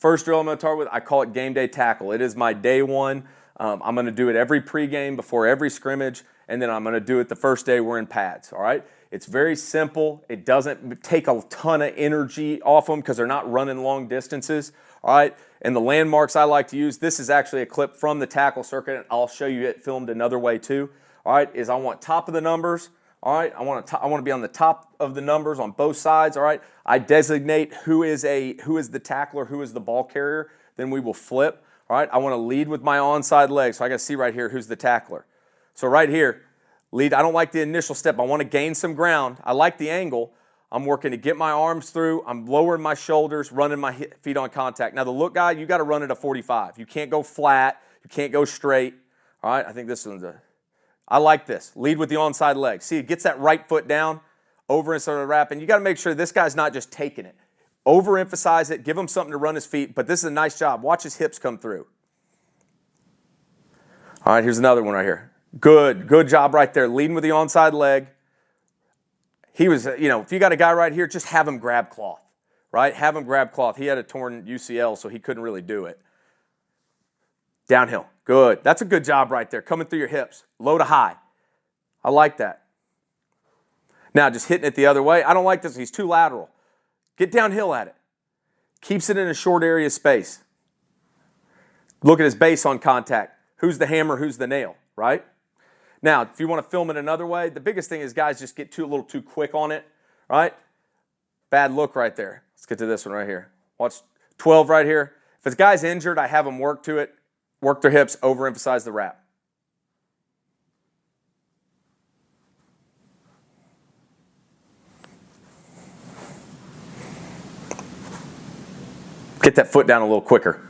first drill I'm going to start with, I call it game day tackle. It is my day one. I'm going to do it every pregame before every scrimmage, and then I'm going to do it the first day we're in pads, all right? It's very simple. It doesn't take a ton of energy off them because they're not running long distances, all right? And the landmarks I like to use, this is actually a clip from the tackle circuit, and I'll show you it filmed another way too, all right, is I want top of the numbers, all right? I want to be on the top of the numbers on both sides, all right? I designate who is the tackler, who is the ball carrier, then we will flip, all right? I want to lead with my onside leg, so I got to see right here who's the tackler. So right here, lead, I don't like the initial step. I want to gain some ground. I like the angle. I'm working to get my arms through. I'm lowering my shoulders, running my feet on contact. Now, the look guy, you got to run it a 45. You can't go flat. You can't go straight. All right, I think this one's I like this. Lead with the onside leg. See, it gets that right foot down, over and sort of wrapping. You got to make sure this guy's not just taking it. Overemphasize it. Give him something to run his feet. But this is a nice job. Watch his hips come through. All right, here's another one right here. Good job right there. Leading with the onside leg. He was, if you got a guy right here, just have him grab cloth, right? Have him grab cloth. He had a torn UCL, so he couldn't really do it. Downhill. Good. That's a good job right there. Coming through your hips. Low to high. I like that. Now, just hitting it the other way. I don't like this. He's too lateral. Get downhill at it. Keeps it in a short area of space. Look at his base on contact. Who's the hammer? Who's the nail, right? Now, if you want to film it another way, the biggest thing is guys just get a little too quick on it, right? Bad look right there. Let's get to this one right here. Watch 12 right here. If a guy's injured, I have him work to it, work their hips, overemphasize the wrap. Get that foot down a little quicker.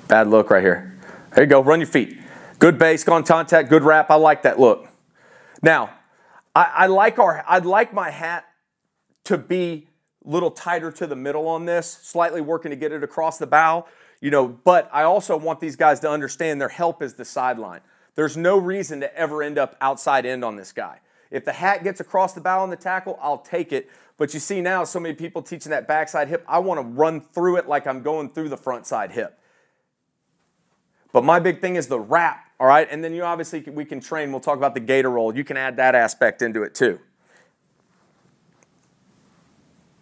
Bad look right here. There you go. Run your feet. Good base, on contact, good wrap. I like that look. Now, I'd like my hat to be a little tighter to the middle on this, slightly working to get it across the bow, but I also want these guys to understand their help is the sideline. There's no reason to ever end up outside end on this guy. If the hat gets across the bow on the tackle, I'll take it. But you see now so many people teaching that backside hip, I want to run through it like I'm going through the front side hip. But my big thing is the wrap, all right? And then we can train. We'll talk about the gator roll. You can add that aspect into it too.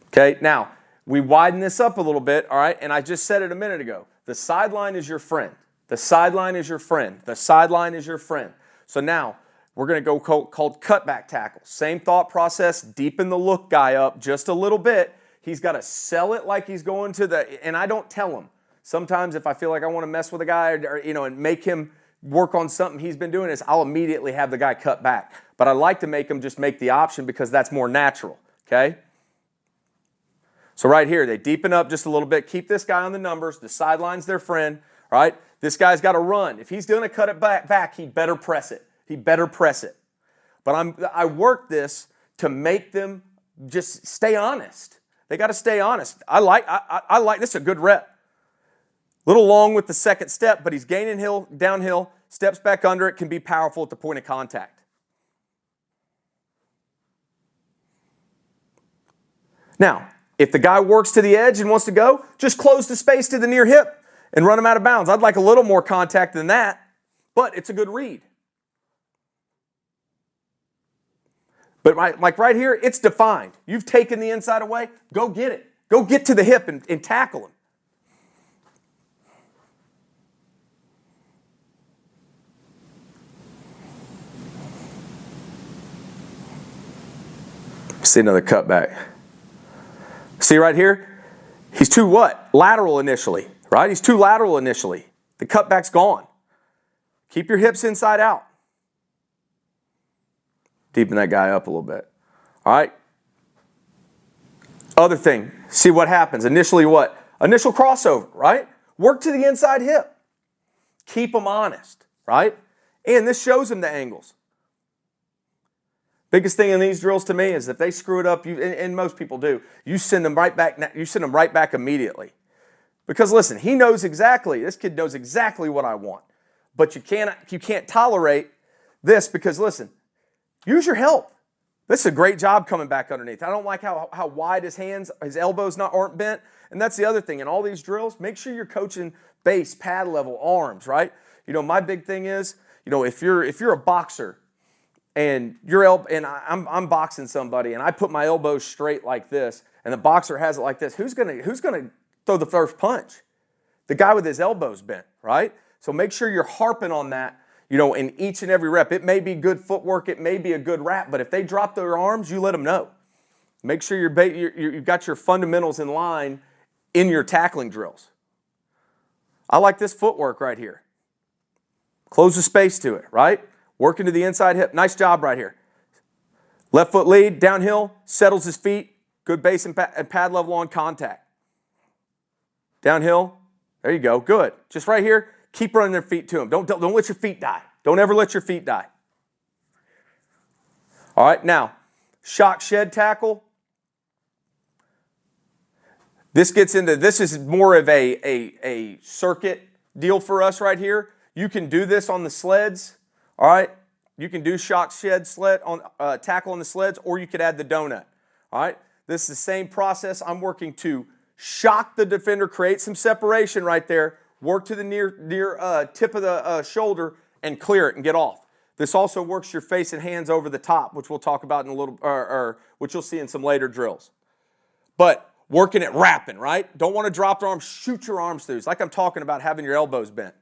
Okay, now, we widen this up a little bit, all right? And I just said it a minute ago. The sideline is your friend. The sideline is your friend. The sideline is your friend. So now, we're going to go called cutback tackle. Same thought process, deepen the look guy up just a little bit. He's got to sell it like he's going to and I don't tell him. Sometimes if I feel like I want to mess with a guy and make him work on something he's been doing, I'll immediately have the guy cut back. But I like to make him just make the option because that's more natural, okay? So right here, they deepen up just a little bit. Keep this guy on the numbers. The sideline's their friend, all right? This guy's got to run. If he's going to cut it back, he better press it. He better press it. But I work this to make them just stay honest. They got to stay honest. I like this is a good rep. Little long with the second step, but he's gaining downhill, steps back under it, can be powerful at the point of contact. Now, if the guy works to the edge and wants to go, just close the space to the near hip and run him out of bounds. I'd like a little more contact than that, but it's a good read. But like right here, it's defined. You've taken the inside away, go get it. Go get to the hip and tackle him. See another cutback. See right here? He's too what? Lateral initially, right? He's too lateral initially. The cutback's gone. Keep your hips inside out. Deepen that guy up a little bit. All right? Other thing, see what happens. Initially what? Initial crossover, right? Work to the inside hip. Keep them honest, right? And this shows them the angles. Biggest thing in these drills to me is if they screw it up, and most people do, you send them right back. You send them right back immediately, because listen, this kid knows exactly what I want, but you can't tolerate this because listen, use your help. This is a great job coming back underneath. I don't like how wide his hands, his elbows aren't bent. And that's the other thing. In all these drills, make sure you're coaching base, pad level, arms, right? My big thing is, if you're a boxer and I'm boxing somebody and I put my elbows straight like this and the boxer has it like this, who's gonna throw the first punch? The guy with his elbows bent, right? So make sure you're harping on that, in each and every rep. It may be good footwork, it may be a good wrap, but if they drop their arms, you let them know. Make sure you've got your fundamentals in line in your tackling drills. I like this footwork right here. Close the space to it, right? Working to the inside hip. Nice job right here. Left foot lead, downhill, settles his feet. Good base and pad level on contact. Downhill. There you go. Good. Just right here, keep running their feet to him. Don't let your feet die. Don't ever let your feet die. All right, now, shock shed tackle. This is more of a circuit deal for us right here. You can do this on the sleds, all right? You can do shock shed sled on tackle on the sleds, or you could add the donut, all right? This is the same process. I'm working to shock the defender, create some separation right there, work to the near tip of the shoulder, and clear it and get off. This also works your face and hands over the top, which we'll talk about in a little, or which you'll see in some later drills. But working at wrapping, right? Don't want to drop the arms, shoot your arms through. It's like I'm talking about having your elbows bent.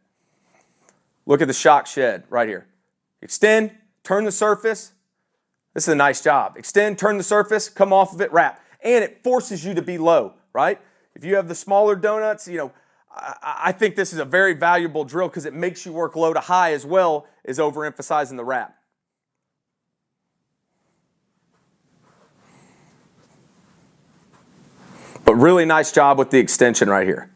Look at the shock shed right here. Extend, turn the surface. This is a nice job. Extend, turn the surface, come off of it, wrap. And it forces you to be low, right? If you have the smaller donuts, I think this is a very valuable drill because it makes you work low to high as well as overemphasizing the wrap. But really nice job with the extension right here.